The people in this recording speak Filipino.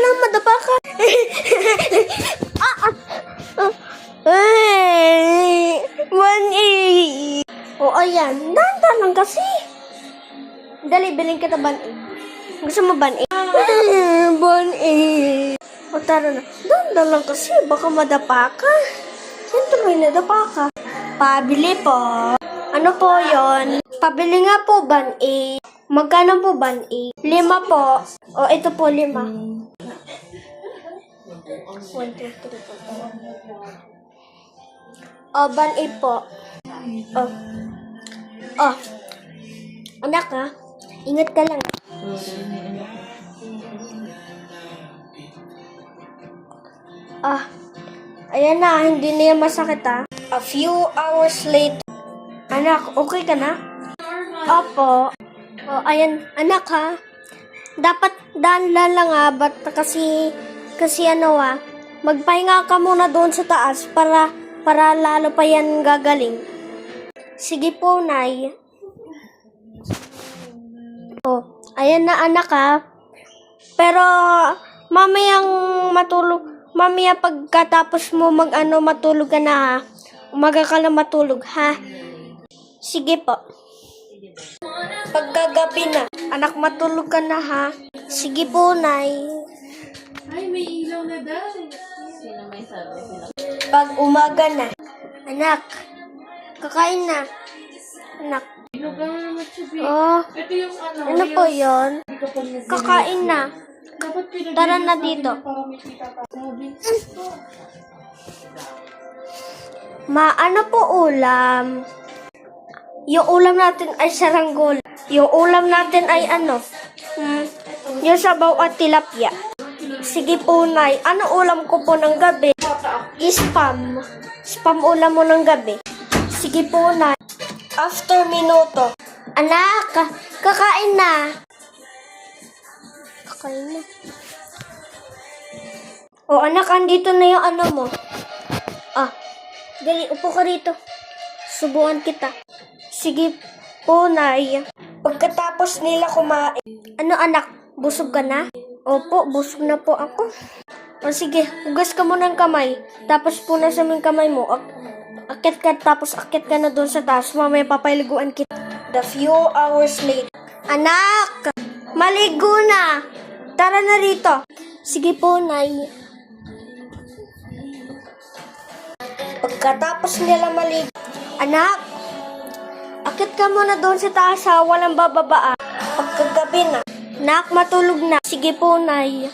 lang, madapa ka. Ay, 1A. O, ayan. Dahan lang kasi. Dali, bilhin kita 1A. Gusto mo 1A? 1A. O, tara na. Dahan lang kasi. Baka madapa ka. Yan tuloy nadapa ka. Pabili po. Ano po yon? Pabili nga po 1A. Magkano po 1A? 5 po. O, ito po 5. 1, 2, 3, 4. O, 1A po. O. O. Anak ha, ingat ka lang. Ayan na, hindi na yan masakit ha. A few hours later. Anak, okay ka na? Opo. O, ayan, anak ha. Dapat dahan-dahan lang ha, kasi ano ha, magpahinga ka muna doon sa taas para lalo pa yan gagaling. Sige po, Nay. O, ayan na anak ha. Pero, mamaya pagkatapos mo matulog ka na ha. Umaga ka na matulog ha. Sige po. Pagkagabi na, anak matulog ka na ha. Sige po, Nay. Ay, may ilaw na daw. Sino may sabi sila? Pag umaga na, anak, kakain na. Anak. Ano ba naman siya? Oh, Ito yung ano po yun? Kakain na. Dapat Tara na dito. para may kita pa. Sabi. Ano po ulam? Yung ulam natin ay saranggola. Yung ulam natin ay yung sabaw at tilapia. Sige po, Nay. Ano ulam ko po ng gabi? Spam. Spam ulam mo ng gabi. Sige po, Nay. After minuto. Anak, kakain na. Kakain na. O anak, andito na yung ano mo. Dali, upo ka rito. Subuan kita. Sige po, Nay. Pagkatapos nila kumain. Ano anak, busog ka na? Opo, busog na po ako. O sige, hugas ka muna ng kamay. Tapos punasan mo yung kamay mo. Akit ka, tapos akit ka na doon sa taas. Mamaya papaliguan kita. The few hours later. Anak! Maligo na! Tara na rito. Sige po, Nay. Pagkatapos nila maligo. Anak! Akit ka muna doon sa taas ha. Walang bababa. Pagkagabi na. Anak, matulog na. Sige po, Nay.